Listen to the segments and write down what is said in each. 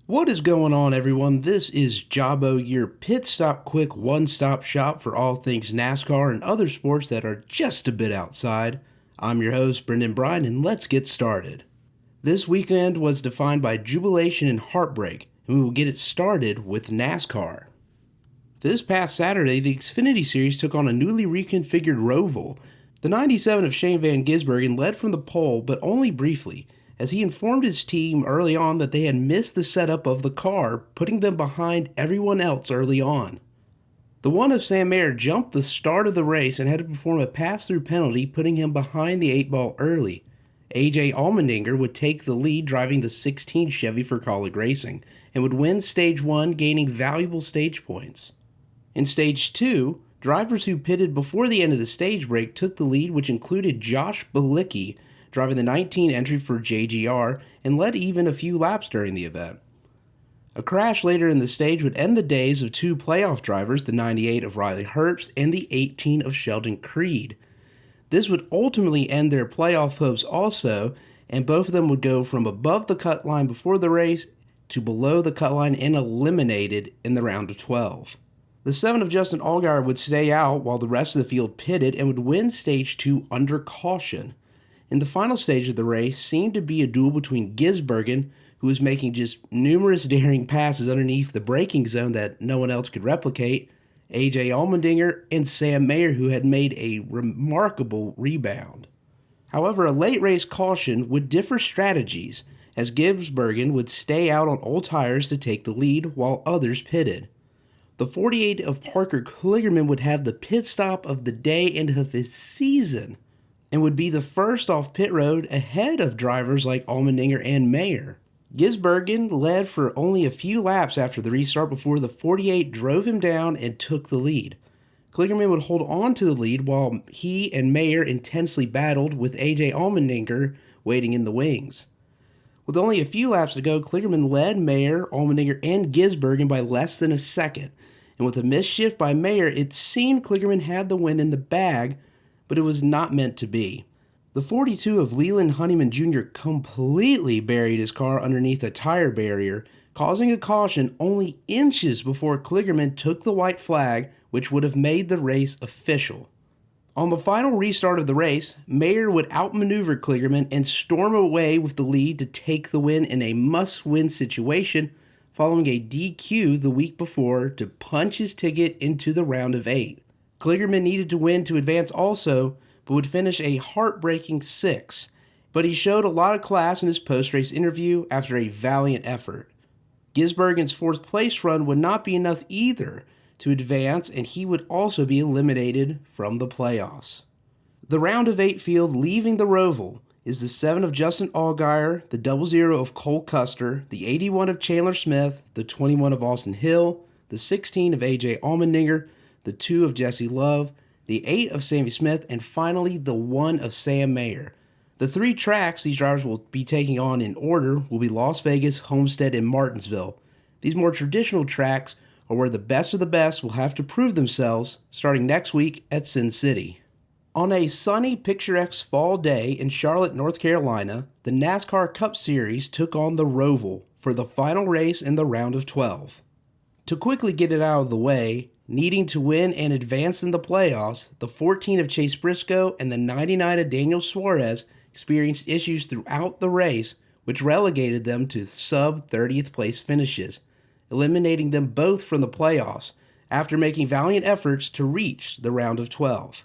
What is going on, everyone? This is Jabo, your pit stop quick one-stop shop for all things NASCAR and other sports that are just a bit outside. I'm your host, Brendan Bryan, and let's get started. This weekend was defined by jubilation and heartbreak, and we will get it started with NASCAR. This past Saturday, the Xfinity Series took on a newly reconfigured Roval. The 97 of Shane Van Gisbergen led from the pole, but only briefly, as he informed his team early on that they had missed the setup of the car, putting them behind everyone else early on. The one of Sam Mayer jumped the start of the race and had to perform a pass-through penalty, putting him behind the 8-ball early. A.J. Allmendinger would take the lead driving the 16 Chevy for Kaulig Racing and would win Stage 1, gaining valuable stage points. In Stage 2, drivers who pitted before the end of the stage break took the lead, which included Josh Bilicki, driving the 19 entry for JGR, and led even a few laps during the event. A crash later in the stage would end the days of two playoff drivers, the 98 of Riley Herbst and the 18 of Sheldon Creed. This would ultimately end their playoff hopes also, and both of them would go from above the cut line before the race to below the cut line and eliminated in the round of 12. The 7 of Justin Allgaier would stay out while the rest of the field pitted and would win Stage 2 under caution. In the final stage of the race seemed to be a duel between Gisbergen, who was making just numerous daring passes underneath the braking zone that no one else could replicate, A.J. Allmendinger, and Sam Mayer, who had made a remarkable rebound. However, a late race caution would differ strategies, as Gisbergen would stay out on old tires to take the lead while others pitted. The 48 of Parker Kligerman would have the pit stop of the day and of his season, and would be the first off pit road ahead of drivers like Allmendinger and Mayer. Gisbergen led for only a few laps after the restart before the 48 drove him down and took the lead. Kligerman would hold on to the lead while he and Mayer intensely battled, with A.J. Allmendinger waiting in the wings. With only a few laps to go, Kligerman led Mayer, Allmendinger, and Gisbergen by less than a second, and with a missed shift by Mayer, it seemed Kligerman had the win in the bag, but it was not meant to be. The 42 of Leland Honeyman Jr. completely buried his car underneath a tire barrier, causing a caution only inches before Kligerman took the white flag, which would have made the race official. On the final restart of the race, Mayer would outmaneuver Kligerman and storm away with the lead to take the win in a must-win situation, following a DQ the week before to punch his ticket into the round of 8. Kligerman needed to win to advance also, but would finish a heartbreaking 6th. But he showed a lot of class in his post-race interview after a valiant effort. Gisbergen's 4th place run would not be enough either to advance, and he would also be eliminated from the playoffs. The round of 8 field leaving the Roval is the 7 of Justin Allgaier, the 00 of Cole Custer, the 81 of Chandler Smith, the 21 of Austin Hill, the 16 of A.J. Allmendinger, the 2 of Jesse Love, the 8 of Sammy Smith, and finally the 1 of Sam Mayer. The 3 tracks these drivers will be taking on in order will be Las Vegas, Homestead, and Martinsville. These more traditional tracks are where the best of the best will have to prove themselves starting next week at Sin City. On a sunny, picturesque fall day in Charlotte, North Carolina, the NASCAR Cup Series took on the Roval for the final race in the round of 12. To quickly get it out of the way, needing to win and advance in the playoffs, the 14 of Chase Briscoe and the 99 of Daniel Suarez experienced issues throughout the race, which relegated them to sub-30th place finishes, eliminating them both from the playoffs after making valiant efforts to reach the round of 12.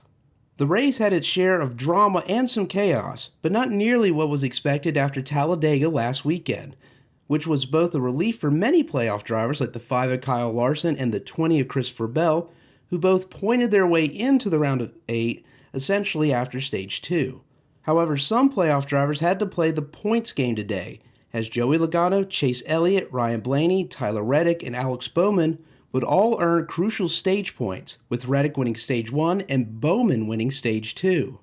The race had its share of drama and some chaos, but not nearly what was expected after Talladega last weekend, which was both a relief for many playoff drivers like the 5 of Kyle Larson and the 20 of Christopher Bell, who both pointed their way into the round of 8, essentially after Stage 2. However, some playoff drivers had to play the points game today, as Joey Logano, Chase Elliott, Ryan Blaney, Tyler Reddick, and Alex Bowman would all earn crucial stage points, with Reddick winning Stage 1 and Bowman winning Stage 2.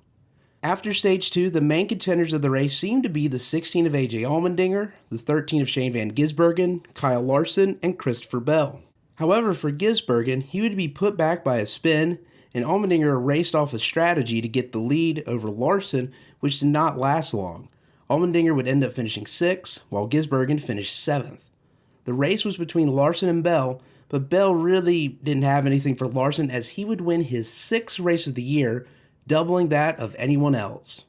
After Stage 2, the main contenders of the race seemed to be the 16 of A.J. Allmendinger, the 13 of Shane Van Gisbergen, Kyle Larson, and Christopher Bell. However, for Gisbergen, he would be put back by a spin, and Allmendinger raced off a strategy to get the lead over Larson, which did not last long. Allmendinger would end up finishing 6th, while Gisbergen finished 7th. The race was between Larson and Bell, but Bell really didn't have anything for Larson as he would win his 6th race of the year, doubling that of anyone else.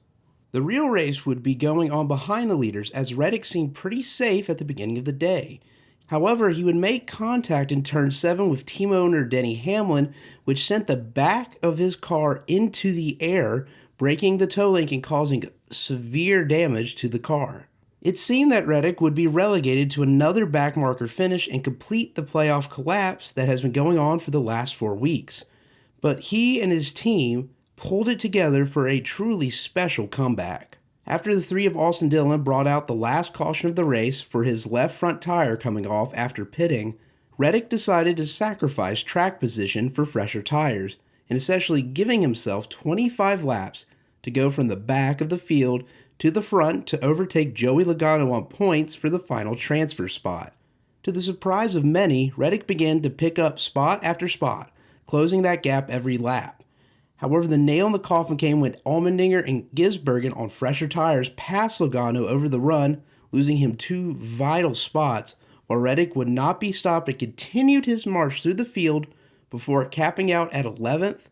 The real race would be going on behind the leaders as Reddick seemed pretty safe at the beginning of the day. However, he would make contact in turn 7 with team owner Denny Hamlin, which sent the back of his car into the air, breaking the toe link and causing severe damage to the car. It seemed that Reddick would be relegated to another backmarker finish and complete the playoff collapse that has been going on for the last 4 weeks. But he and his team pulled it together for a truly special comeback. After the 3 of Austin Dillon brought out the last caution of the race for his left front tire coming off after pitting, Reddick decided to sacrifice track position for fresher tires, and essentially giving himself 25 laps to go from the back of the field to the front to overtake Joey Logano on points for the final transfer spot. To the surprise of many, Reddick began to pick up spot after spot, closing that gap every lap. However, the nail in the coffin came when Allmendinger and Gisbergen on fresher tires passed Logano over the run, losing him 2 vital spots, while Reddick would not be stopped and continued his march through the field before capping out at 11th,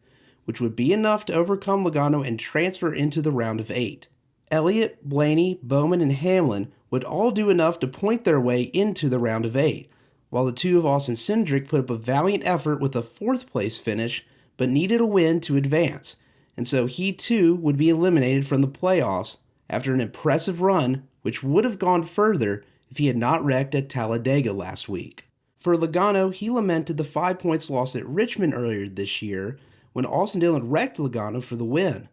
which would be enough to overcome Logano and transfer into the round of 8. Elliott, Blaney, Bowman, and Hamlin would all do enough to point their way into the round of 8, while the 2 of Austin Cindric put up a valiant effort with a 4th place finish, but needed a win to advance, and so he too would be eliminated from the playoffs after an impressive run which would have gone further if he had not wrecked at Talladega last week. For Logano, he lamented the 5 points lost at Richmond earlier this year when Austin Dillon wrecked Logano for the win.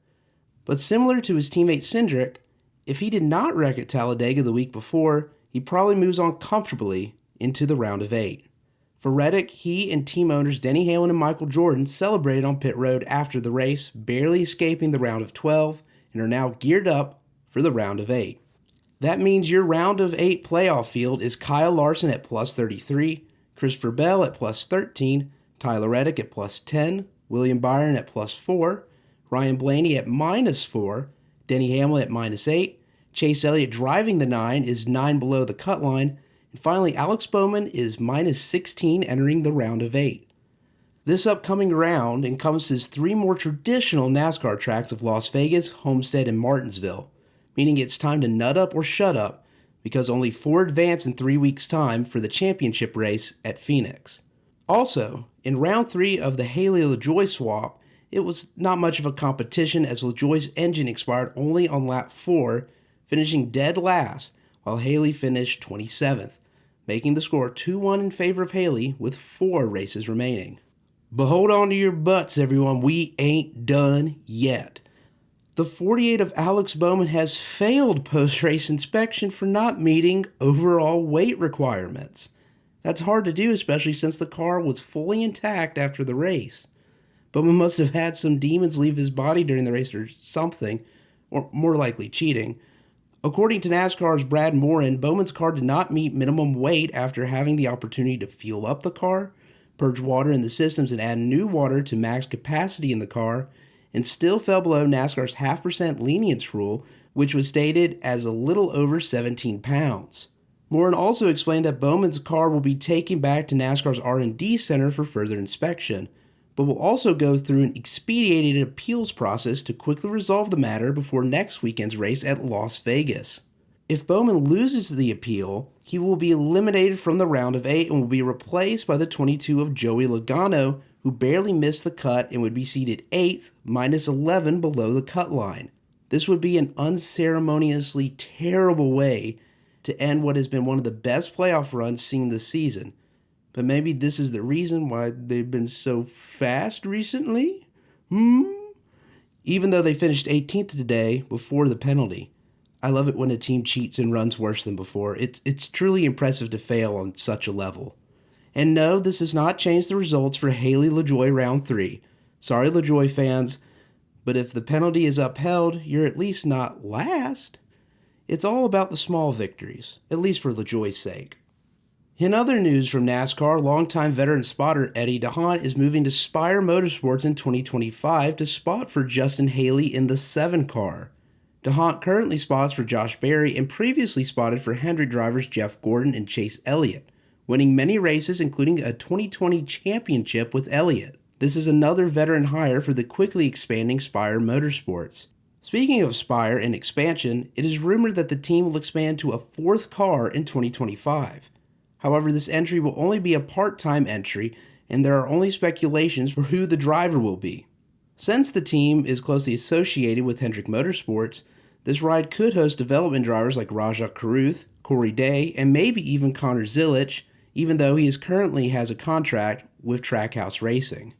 But similar to his teammate Cindric, if he did not wreck at Talladega the week before, he probably moves on comfortably into the round of 8. For Reddick, he and team owners Denny Hamlin and Michael Jordan celebrated on pit road after the race, barely escaping the round of 12, and are now geared up for the round of 8. That means your round of 8 playoff field is Kyle Larson at plus 33, Christopher Bell at plus 13, Tyler Reddick at plus 10, William Byron at plus 4, Ryan Blaney at minus 4, Denny Hamlin at minus 8, Chase Elliott driving the 9 is 9 below the cut line, and finally, Alex Bowman is minus 16 entering the round of 8. This upcoming round encompasses 3 more traditional NASCAR tracks of Las Vegas, Homestead, and Martinsville, meaning it's time to nut up or shut up because only 4 advance in 3 weeks' time for the championship race at Phoenix. Also, in round 3 of the Haley-LaJoie swap, it was not much of a competition as LaJoie's engine expired only on lap 4, finishing dead last, while Haley finished 27th. Making the score 2-1 in favor of Haley with 4 races remaining. But hold on to your butts, everyone. We ain't done yet. The 48 of Alex Bowman has failed post-race inspection for not meeting overall weight requirements. That's hard to do, especially since the car was fully intact after the race. Bowman must have had some demons leave his body during the race or something, or more likely cheating. According to NASCAR's Brad Morin, Bowman's car did not meet minimum weight after having the opportunity to fuel up the car, purge water in the systems, and add new water to max capacity in the car, and still fell below NASCAR's 0.5% lenience rule, which was stated as a little over 17 pounds. Morin also explained that Bowman's car will be taken back to NASCAR's R&D center for further inspection, but will also go through an expedited appeals process to quickly resolve the matter before next weekend's race at Las Vegas. If Bowman loses the appeal, he will be eliminated from the round of 8 and will be replaced by the 22 of Joey Logano, who barely missed the cut and would be seated 8th, minus 11 below the cut line. This would be an unceremoniously terrible way to end what has been one of the best playoff runs seen this season. But maybe this is the reason why they've been so fast recently? Even though they finished 18th today before the penalty. I love it when a team cheats and runs worse than before. It's truly impressive to fail on such a level. And no, this does not change the results for Haley-LaJoie round 3. Sorry, LaJoie fans, but if the penalty is upheld, you're at least not last. It's all about the small victories, at least for LaJoie's sake. In other news from NASCAR, longtime veteran spotter Eddie DeHaan is moving to Spire Motorsports in 2025 to spot for Justin Haley in the 7 car. DeHaan currently spots for Josh Berry and previously spotted for Hendrick drivers Jeff Gordon and Chase Elliott, winning many races including a 2020 championship with Elliott. This is another veteran hire for the quickly expanding Spire Motorsports. Speaking of Spire and expansion, it is rumored that the team will expand to a fourth car in 2025. However, this entry will only be a part-time entry, and there are only speculations for who the driver will be. Since the team is closely associated with Hendrick Motorsports, this ride could host development drivers like Rajah Caruth, Corey Day, and maybe even Connor Zilisch, even though he currently has a contract with Trackhouse Racing.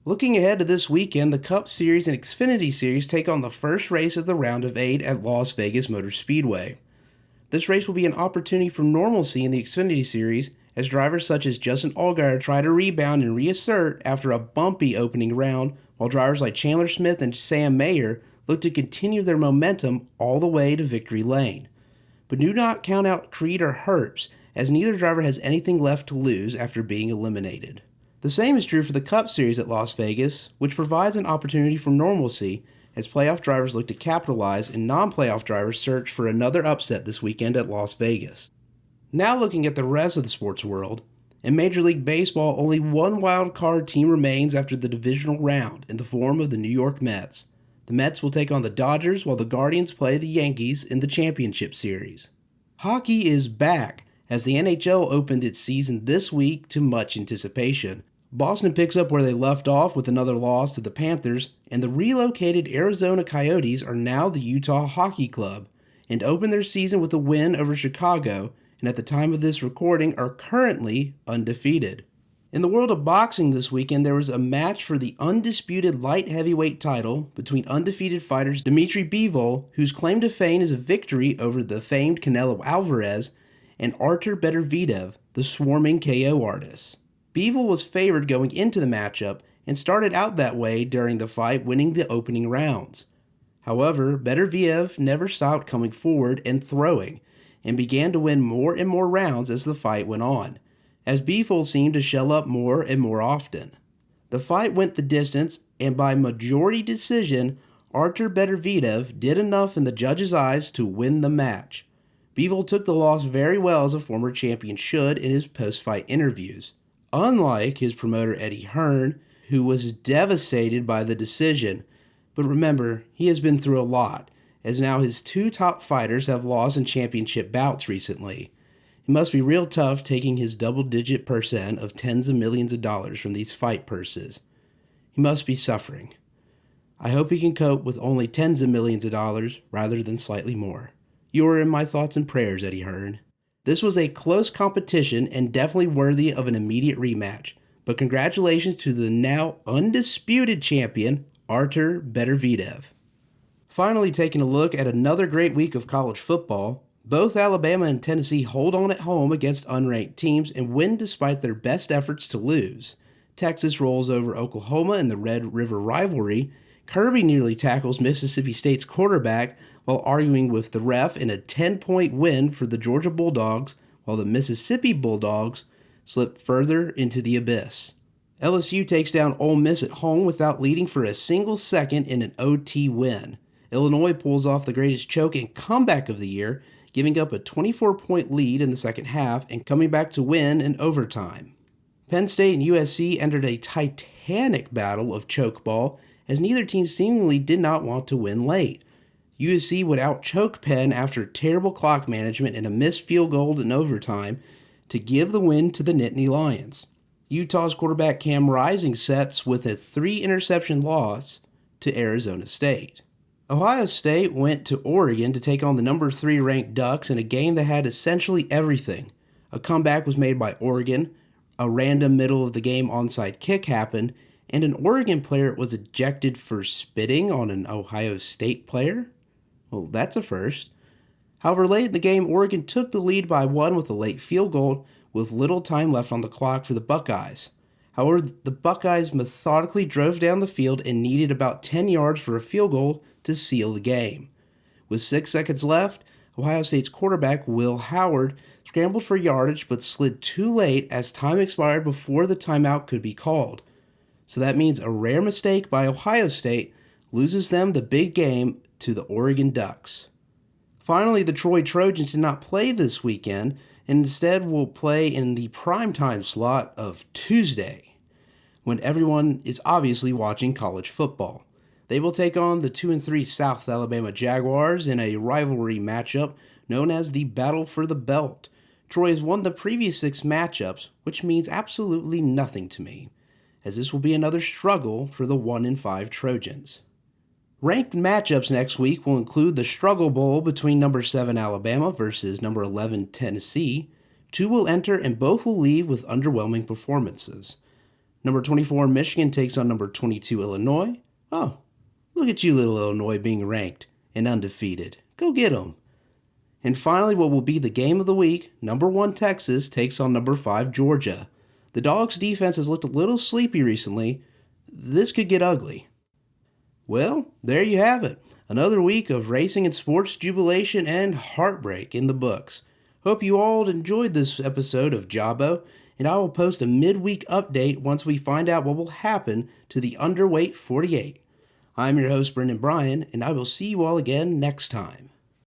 Looking ahead to this weekend, the Cup Series and Xfinity Series take on the first race of the round of 8 at Las Vegas Motor Speedway. This race will be an opportunity for normalcy in the Xfinity Series, as drivers such as Justin Allgaier try to rebound and reassert after a bumpy opening round, while drivers like Chandler Smith and Sam Mayer look to continue their momentum all the way to victory lane. But do not count out Creed or Herbst, as neither driver has anything left to lose after being eliminated. The same is true for the Cup Series at Las Vegas, which provides an opportunity for normalcy as playoff drivers look to capitalize and non-playoff drivers search for another upset this weekend at Las Vegas. Now looking at the rest of the sports world, in Major League Baseball, only one wild card team remains after the divisional round in the form of the New York Mets. The Mets will take on the Dodgers while the Guardians play the Yankees in the championship series. Hockey is back as the NHL opened its season this week to much anticipation. Boston picks up where they left off with another loss to the Panthers, and the relocated Arizona Coyotes are now the Utah Hockey Club and open their season with a win over Chicago, and at the time of this recording are currently undefeated. In the world of boxing this weekend, there was a match for the undisputed light heavyweight title between undefeated fighters Dmitry Bivol, whose claim to fame is a victory over the famed Canelo Alvarez, and Artur Beterbiev, the swarming KO artist. Bivol was favored going into the matchup and started out that way during the fight, winning the opening rounds. However, Beterbiev never stopped coming forward and throwing, and began to win more and more rounds as the fight went on, as Bivol seemed to shell up more and more often. The fight went the distance, and by majority decision, Artur Beterbiev did enough in the judges' eyes to win the match. Bivol took the loss very well, as a former champion should, in his post-fight interviews. Unlike his promoter Eddie Hearn, who was devastated by the decision. But remember, he has been through a lot, as now his two top fighters have lost in championship bouts recently. It must be real tough taking his double-digit percent of tens of millions of dollars from these fight purses. He must be suffering. I hope he can cope with only tens of millions of dollars rather than slightly more. You are in my thoughts and prayers, Eddie Hearn. This was a close competition and definitely worthy of an immediate rematch, but congratulations to the now undisputed champion, Artur Beterbiev. Finally, taking a look at another great week of college football, both Alabama and Tennessee hold on at home against unranked teams and win despite their best efforts to lose. Texas rolls over Oklahoma in the Red River rivalry. Kirby nearly tackles Mississippi State's quarterback while arguing with the ref in a 10-point win for the Georgia Bulldogs, while the Mississippi Bulldogs slip further into the abyss. LSU takes down Ole Miss at home without leading for a single second in an OT win. Illinois pulls off the greatest choke and comeback of the year, giving up a 24-point lead in the second half and coming back to win in overtime. Penn State and USC entered a titanic battle of choke ball, as neither team seemingly did not want to win late. USC would out-choke Penn after terrible clock management and a missed field goal in overtime to give the win to the Nittany Lions. Utah's quarterback Cam Rising sets with a 3-interception loss to Arizona State. Ohio State went to Oregon to take on the number 3 ranked Ducks in a game that had essentially everything. A comeback was made by Oregon, a random middle-of-the-game onside kick happened, and an Oregon player was ejected for spitting on an Ohio State player? Well, that's a first. However, late in the game, Oregon took the lead by 1 with a late field goal with little time left on the clock for the Buckeyes. However, the Buckeyes methodically drove down the field and needed about 10 yards for a field goal to seal the game. With 6 seconds left, Ohio State's quarterback Will Howard scrambled for yardage but slid too late as time expired before the timeout could be called. So that means a rare mistake by Ohio State loses them the big game to the Oregon Ducks. Finally, the Troy Trojans did not play this weekend, and instead will play in the primetime slot of Tuesday, when everyone is obviously watching college football. They will take on the 2-3 South Alabama Jaguars in a rivalry matchup known as the Battle for the Belt. Troy has won the previous 6 matchups, which means absolutely nothing to me, as this will be another struggle for the 1-5 Trojans. Ranked matchups next week will include the Struggle Bowl between number 7 Alabama versus number 11 Tennessee. 2 will enter and both will leave with underwhelming performances. Number 24 Michigan takes on number 22 Illinois. Oh, look at you, little Illinois, being ranked and undefeated. Go get 'em. And finally, what will be the game of the week, number 1 Texas takes on number 5 Georgia. The Dogs' defense has looked a little sleepy recently. This could get ugly. Well, there you have it. Another week of racing and sports jubilation and heartbreak in the books. Hope you all enjoyed this episode of Jabo, and I will post a midweek update once we find out what will happen to the underweight 48. I'm your host, Brendan Bryan, and I will see you all again next time.